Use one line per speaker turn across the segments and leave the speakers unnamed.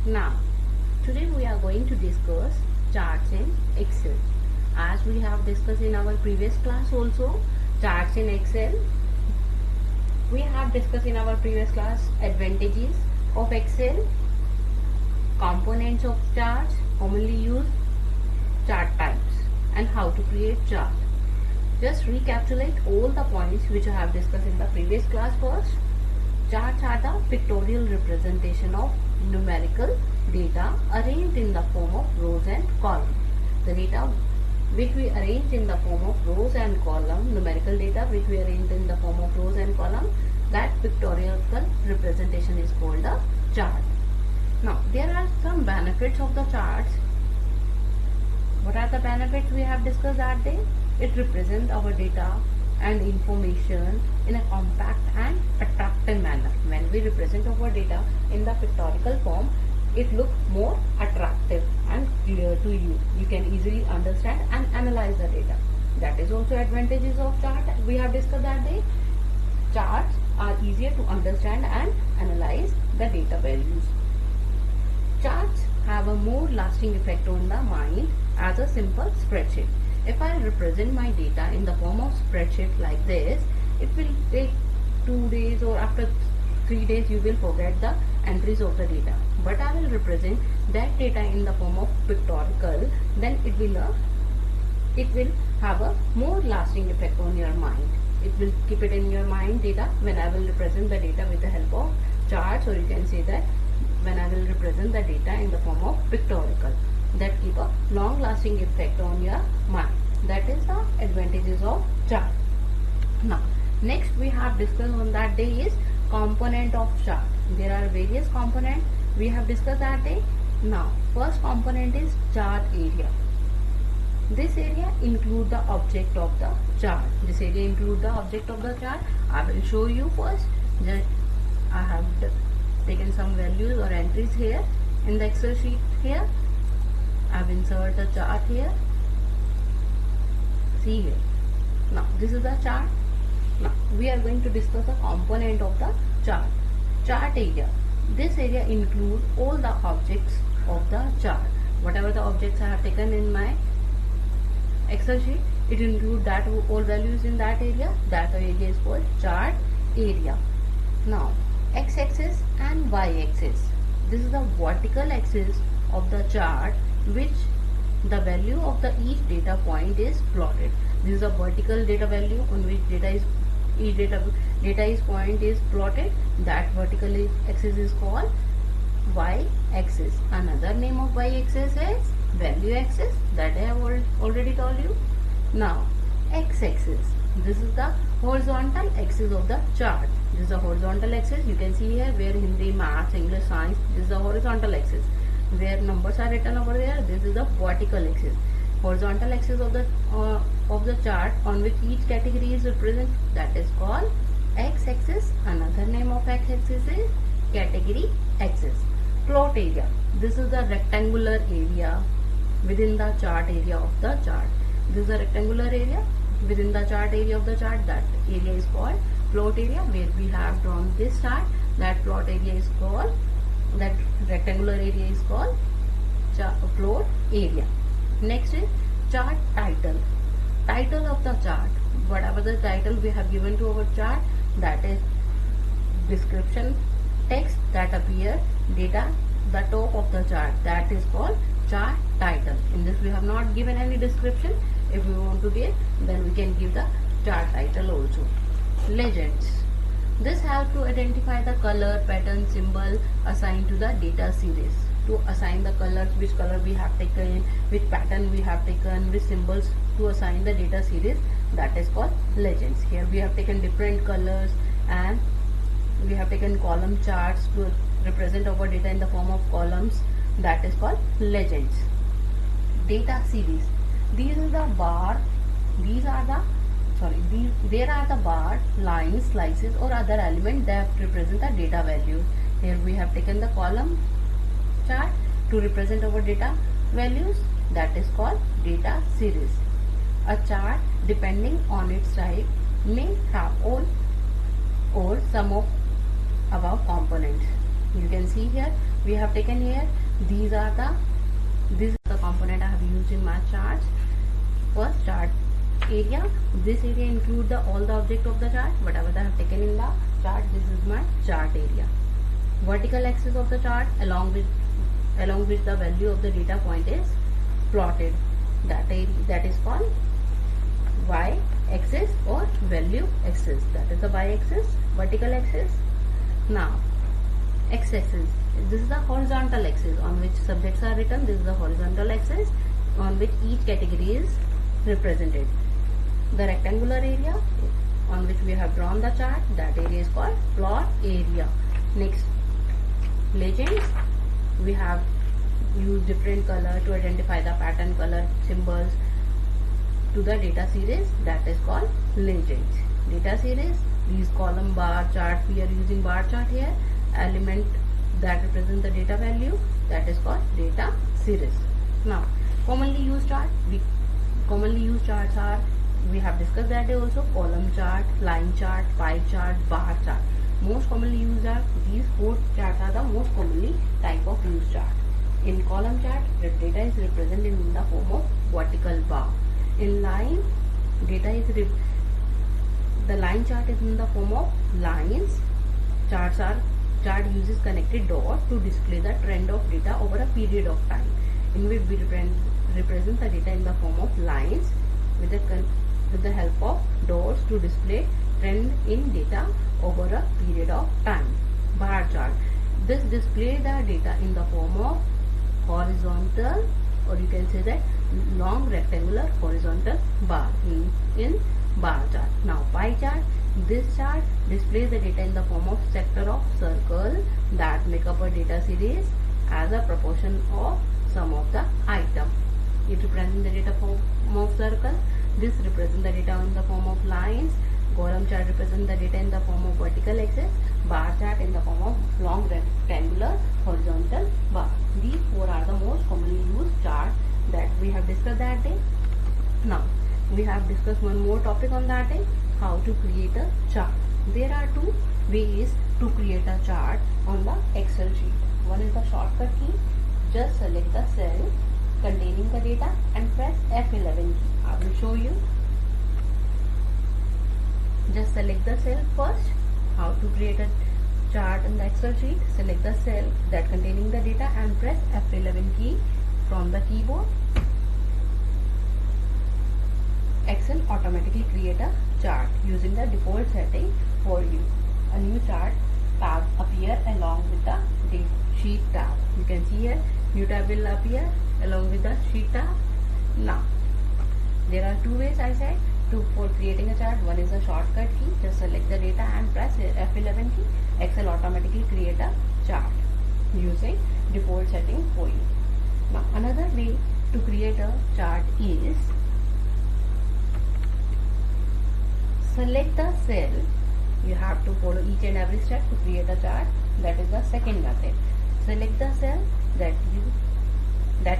Now, today we are going to discuss charts in Excel. As we have discussed in our previous class also, charts in Excel. We have discussed in our previous class advantages of Excel, components of charts, commonly used chart types, and how to create chart. Just recapitulate all the points which I have discussed in the previous class first. Charts are the pictorial representation of numerical data arranged in the form of rows and columns. The data which we arrange in the form of rows and columns, numerical data which we arrange in the form of rows and columns, that pictorial representation is called a chart. Now, there are some benefits of the charts. What are the benefits we have discussed that day? It represents our data and information in a compact and attractive manner. When we represent our data in the pictorial form, it looks more attractive and clear to you. You can easily understand and analyze the data. That is also advantages of chart. We have discussed that day. Charts are easier to understand and analyze the data values. Charts have a more lasting effect on the mind as a simple spreadsheet. If I represent my data in the form of spreadsheet like this, it will take 2 days or after 3 days you will forget the entries of the data. But I will represent that data in the form of pictorial, then it will have a more lasting effect on your mind. It will keep it in your mind data when I will represent the data with the help of charts, or you can say that when I will represent the data in the form of pictorial, that keep a long lasting effect on your mind. That is the advantages of chart. Now, next we have discussed on that day is component of chart. There are various components we have discussed that day. Now, first component is chart area. This area include the object of the chart. This area include the object of the chart. I will show you first. Just I have taken some values or entries here in the Excel sheet here. I have inserted the chart here. See here. Now this is the chart. Now we are going to discuss the component of the chart. Chart area. This area includes all the objects of the chart. Whatever the objects I have taken in my Excel sheet, it includes that all values in that area. That area is called chart area. Now x-axis and y-axis. This is the vertical axis of the chart, which the value of the each data point is plotted. This is a vertical data value on which each data point is plotted. That vertical axis is called y-axis. Another name of y-axis is value axis, that I have already told you. Now x-axis. This is the horizontal axis of the chart. This is the horizontal axis. You can see here where Hindi, Maths, English, Science. This is the horizontal axis. Where numbers are written over there, this is the vertical axis. Horizontal axis of the chart on which each category is represented, that is called x-axis. Another name of x-axis is category axis. Plot area. This is the rectangular area within the chart area of the chart. This is the rectangular area within the chart area of the chart. That area is called plot area, where we have drawn this chart. That plot area is called, that rectangular area is called plot area. Next is chart title. Title of the chart. Whatever the title we have given to our chart, that is description text that appear data the top of the chart, that is called chart title. In this we have not given any description. If we want to give, then we can give the chart title also. Legends. This helps to identify the color, pattern, symbol assigned to the data series. To assign the colors, which color we have taken, which pattern we have taken, which symbols to assign the data series, that is called legends. Here we have taken different colors and we have taken column charts to represent our data in the form of columns, that is called legends. Data series. There are the bar, lines, slices or other elements that represent the data value. Here we have taken the column chart to represent our data values, that is called data series. A chart, depending on its type, may have all or some of above components. You can see here we have taken here, this is the component I have used in my charts. First, chart area. This area include all the object of the chart, whatever I have taken in the chart. This is my chart area. Vertical axis of the chart along which the value of the data point is plotted. That is called y axis or value axis. That is the y axis, vertical axis. Now, x axis. This is the horizontal axis on which subjects are written. This is the horizontal axis on which each category is represented. The rectangular area on which we have drawn the chart, that area is called plot area. Next, legends. We have used different color to identify the pattern, color, symbols to the data series, that is called legends. Data series, these column, bar chart, we are using bar chart here. Element that represent the data value, that is called data series. Now, commonly used charts are, we have discussed that day also, column chart, line chart, pie chart, bar chart. Most commonly used are these 4 charts are the most commonly type of used chart. In column chart, the data is represented in the form of vertical bar. In line, the line chart is in the form of lines. Chart uses connected dots to display the trend of data over a period of time, in which we represent the data in the form of lines with the help of dots to display trend in data over a period of time. Bar chart. This displays the data in the form of horizontal, or you can say that long rectangular horizontal bar in bar chart. Now, pie chart. This chart displays the data in the form of sector of circle that make up a data series as a proportion of sum of the item. It represents the data form of circle. This represents the data in the form of lines. Column chart represents the data in the form of vertical axis. Bar chart in the form of long rectangular horizontal bar. These 4 are the most commonly used chart that we have discussed that day. Now, we have discussed one more topic on that day, how to create a chart. There are 2 ways to create a chart on the Excel sheet. One is the shortcut key. Just select the cell containing the data and press F11 key. I will show you. Just select the cell first. How to create a chart in the Excel sheet. Select the cell that containing the data and press F11 key from the keyboard. Excel automatically create a chart using the default setting for you. A new chart tab appear along with the date sheet tab. You can see here new tab will appear along with the sheet tab. Now, there are 2 ways I said for creating a chart. One is a shortcut key. Just select the data and press F11 key. Excel automatically create a chart using default setting for you. Now, another way to create a chart is select the cell. You have to follow each and every step to create a chart. That is the second method. Select the cell that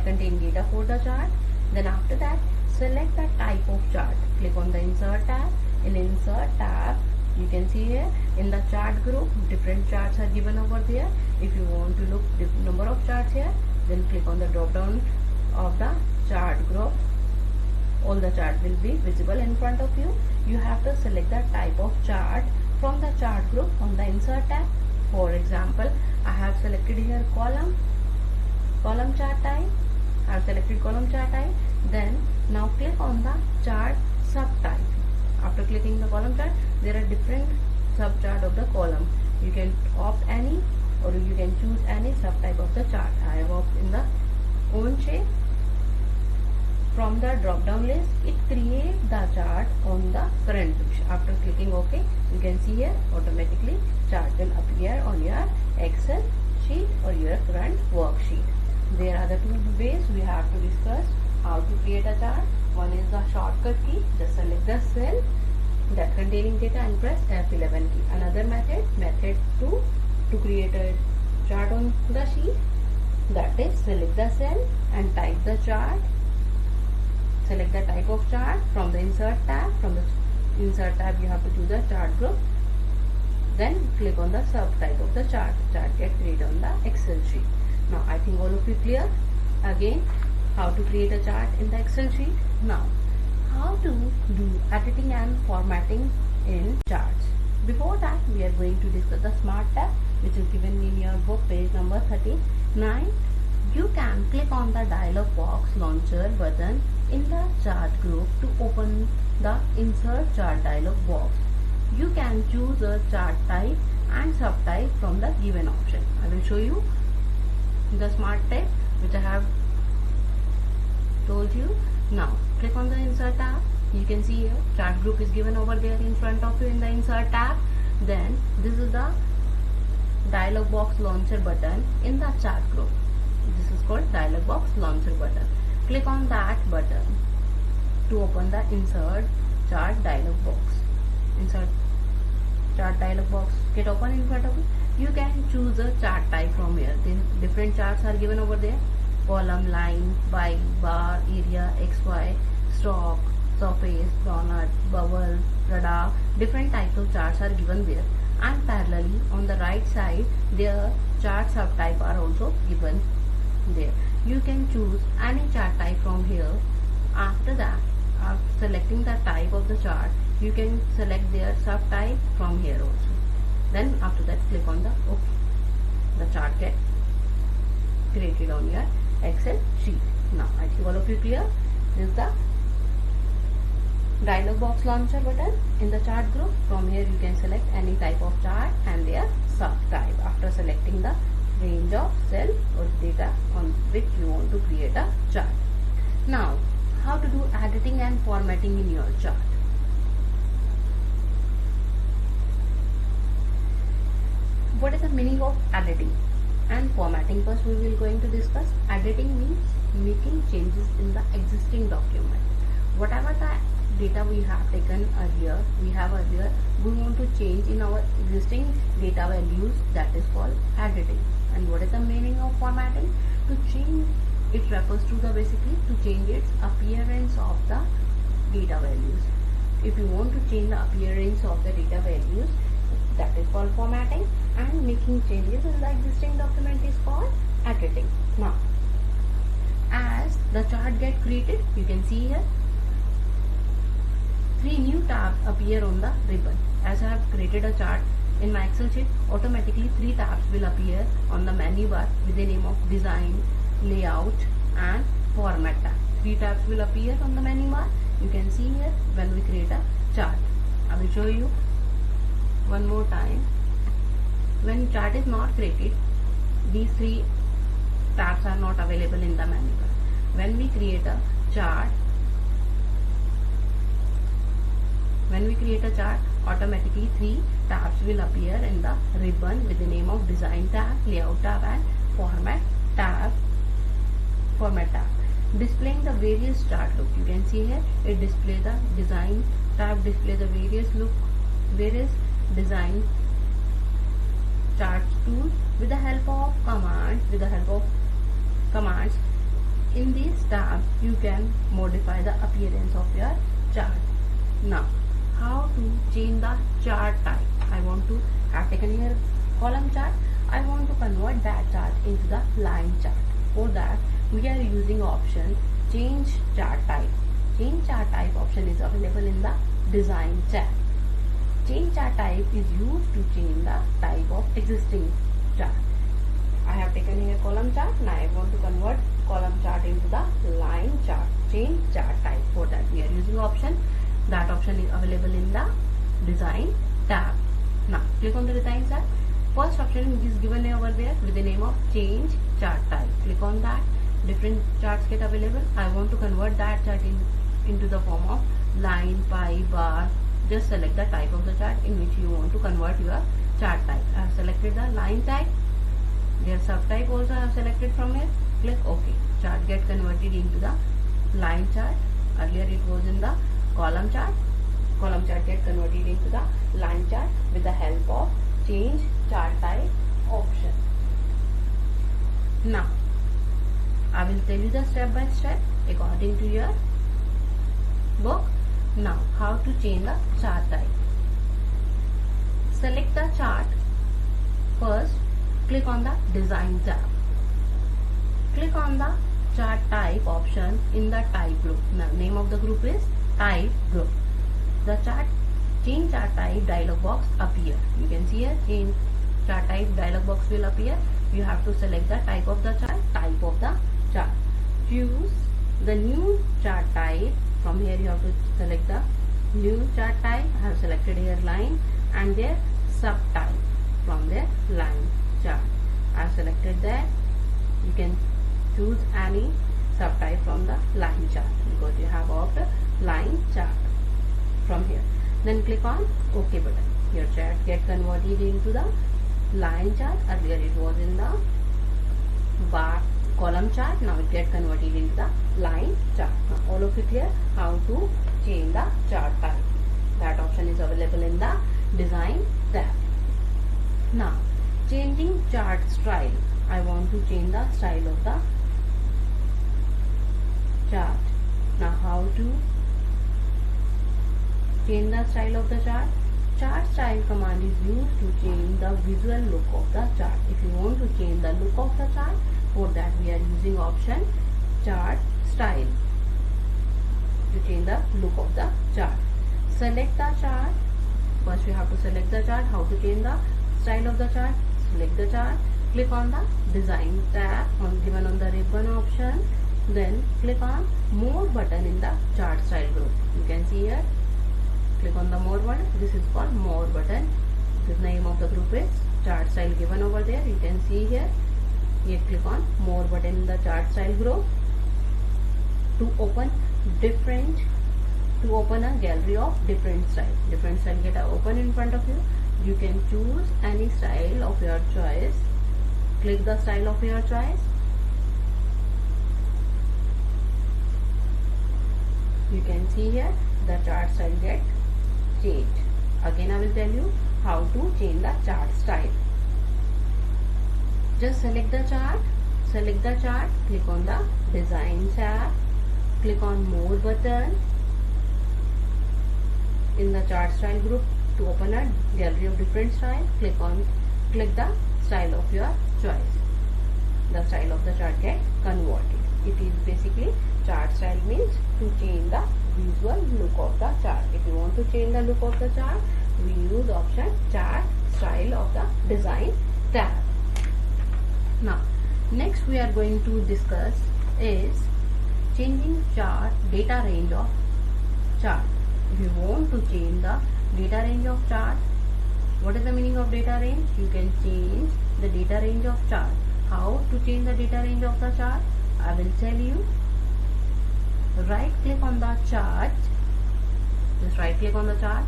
contain data for the chart. Then after that, select the type of chart. Click on the insert tab. In insert tab, you can see here in the chart group, different charts are given over there. If you want to look the number of charts here, then click on the drop down of the chart group. All the chart will be visible in front of you. You have to select the type of chart from the chart group on the insert tab. For example, I have selected here column chart type. I have selected column chart type. Then now click on the chart subtype. After clicking the column chart, there are different subchart of the column. You can opt any, or you can choose any subtype of the chart. I have opted in the cone shape. From the drop down list, it creates the chart on the current position. After clicking OK, you can see here automatically chart will appear on your Excel sheet or your current worksheet. There are the 2 ways we have to discuss how to create a chart. One is the shortcut key. Just select the cell that containing data and press F11 key. Another method 2 to create a chart on the sheet, that is select the cell and type the chart. Select the type of chart from the insert tab. From the insert tab, you have to choose the chart group. Then click on the subtype of the chart. Chart gets created think all of you clear. Again, how to create a chart in the Excel sheet. Now, how to do editing and formatting in charts. Before that, we are going to discuss the Smart tab, which is given in your book, page number 39. You can click on the dialog box launcher button in the chart group to open the Insert Chart dialog box. You can choose a chart type and subtype from the given option. I will show you the Smart tab which I have told you. Now click on the Insert tab. You can see here chart group is given over there in front of you in the Insert tab. Then this is the dialog box launcher button in the chart group. This is called dialog box launcher button. Click on that button to open the Insert Chart dialog box. Insert Chart dialog box get open in front of you. You can choose a chart type from here. Then different charts are given over there: column, line, pie, bar, area, XY, stock, surface, donut, bubble, radar. Different types of charts are given there. And parallelly on the right side, their chart subtype are also given there. You can choose any chart type from here. After that, after selecting the type of the chart, you can select their subtype from here also. Then after that, click on the OK. The chart get created on your Excel sheet. Now I think all of you clear. This is the dialog box launcher button in the chart group. From here you can select any type of chart and their subtype after selecting the range of cell or data on which you want to create a chart. Now, how to do editing and formatting in your chart. What is the meaning of editing and formatting? First we will going to discuss. Editing means making changes in the existing document. Whatever the data we have taken earlier, we want to change in our existing data values. That is called editing. And what is the meaning of formatting? To change, it refers to the basically to change its appearance of the data values. If you want to change the appearance of the data values, that is called formatting. And making changes in the existing document is called editing. Now, as the chart get created, you can see here 3 new tabs appear on the ribbon. As I have created a chart in my Excel sheet, automatically 3 tabs will appear on the menu bar with the name of Design, Layout and Format tab. 3 tabs will appear on the menu bar. You can see here when we create a chart. I will show you one more time. When chart is not created, these 3 tabs are not available in the menu bar. When we create a chart, automatically 3 tabs will appear in the ribbon with the name of Design tab, Layout tab and Format tab. Displaying the various chart look. You can see here it displays the Design tab, display the various design chart tools with the help of commands. In these tabs you can modify the appearance of your chart. Now, how to change the chart type? I want to have taken here column chart. I want to convert that chart into the line chart. For that, we are using option change chart type. Change chart type option is available in the Design tab. Change chart type is used to change the type of existing chart. I have taken here column chart. Now I want to convert column chart into the line chart. Change chart type. For that, we are using option. That option is available in the Design tab. Now click on the Design tab. First option is given over there with the name of Change Chart Type. Click on that. Different charts get available. I want to convert that chart into the form of line, pie, bar. Just select the type of the chart in which you want to convert your chart type. I have selected the line type. Their subtype also I have selected from here. Click OK. Chart get converted into the line chart. Earlier it was in the column chart. Column chart get converted into the line chart with the help of Change Chart Type option. Now, I will tell you the step by step according to your book. Now, how to change the chart type. Select the chart. First, click on the Design tab. Click on the chart type option in the type group. Now, name of the group is type group. The change chart type dialog box appear. You can see here change chart type dialog box will appear. You have to select the type of the chart, Choose the new chart type. From here you have to select the new chart type. I have selected here line and their subtype from their line chart. I have selected that. You can choose any subtype from the line chart because you have opted line chart from here. Then click on OK button. Your chart get converted into the line chart. Earlier it was in the bar column chart. Now it get converted into the line chart. Now all of you clear how to change the chart type. That option is available in the design tab. Now changing chart style. I want to change the style of the chart. Now how to change the style of the chart? Chart style command is used to change the visual look of the chart. If you want to change the look of the chart, for that we are using option chart style to change the look of the chart. Select the chart. First we have to select the chart. How to change the style of the chart? Select the chart. Click on the design tab given on the ribbon option. Then click on more button in the chart style group. You can see here. Click on the more button. This is called more button. The name of the group is chart style given over there. You can see here. Here click on more button in the chart style group to open a gallery of different style. Different style get open in front of you. You can choose any style of your choice. Click the style of your choice. You can see here the chart style get changed. Again I will tell you how to change the chart style. Just select the chart. Click on the design tab. Click on more button in the chart style group to open a gallery of different style. Click the style of your choice. The style of the chart get converted. It is basically chart style means to change the visual look of the chart. If you want to change the look of the chart, we use option chart style of the design tab. Now next we are going to discuss is changing chart data range of chart. If you want to change the data range of chart, what is the meaning of data range? You can change the data range of chart. How to change the data range of the chart? I will tell you. Right click on the chart. Just right click on the chart.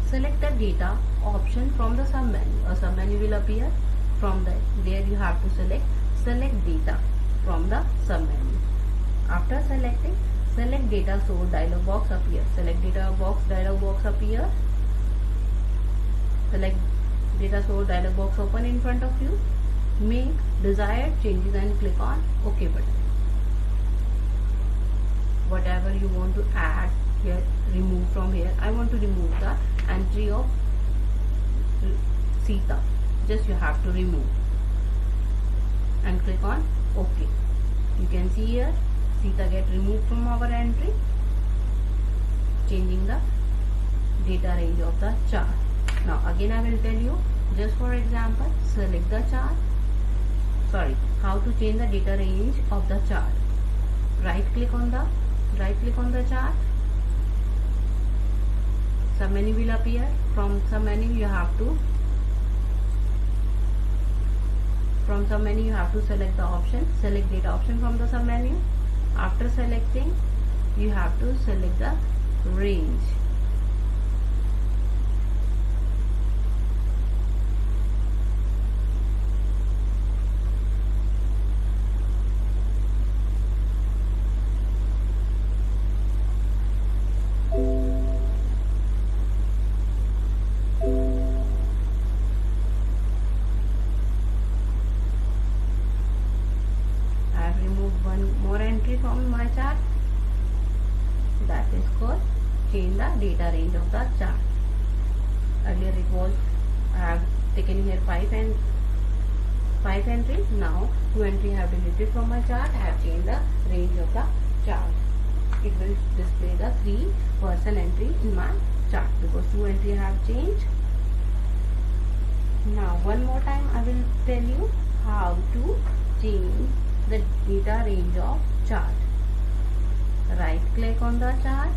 Select the data option from the sub menu. A sub menu will appear. From there you have to select data from the sub menu. After selecting, select data source dialog box appear. Select data box dialog box appear. Select data source dialog box open in front of you. Make desired changes and click on OK button. Whatever you want to add here, remove from here. I want to remove the entry of Sita. Just you have to remove and click on OK. You can see here Sita get removed from our entry, changing the data range of the chart. Now again I will tell you, just for example, select the chart. How to change the data range of the chart. Right click on the chart. Sub menu will appear. From sub menu you have to select the option. Select data option from the sub menu. After selecting, you have to select the range. From my chart, that is called change the data range of the chart. Earlier it was I have taken here 5 and right entry. Now 2 entry have deleted from my chart. I have changed the range of the chart. It will display the 3% entry in my chart because 2 entry have changed. Now one more time I will tell you how to change the data range of chart. Right click on the chart.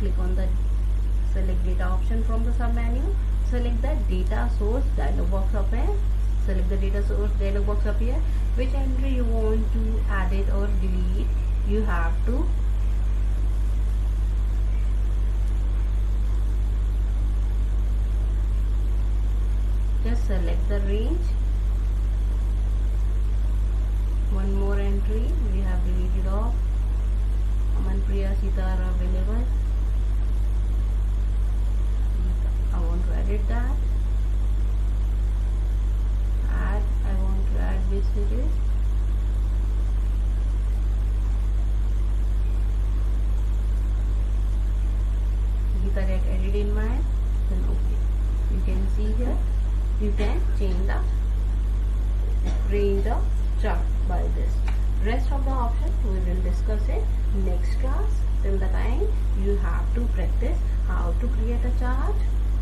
Click on the select data option from the sub menu. Select the data source dialog box appear. Select the data source dialog box appear. Which entry you want to add it or delete, you have to just select the range. One more entry we have deleted off. Aman Priya Sita are available. I want to edit that. I want to add which it is. Gita get edited in mine. Then okay. You can see here. You can change the range of chart by this. Rest of the options we will discuss it next class. Till the time you have to practice how to create a chart,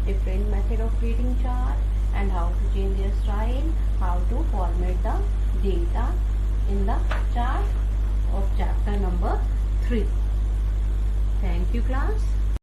different method of creating chart, and how to change their style, how to format the data in the chart of chapter number 3. Thank you class.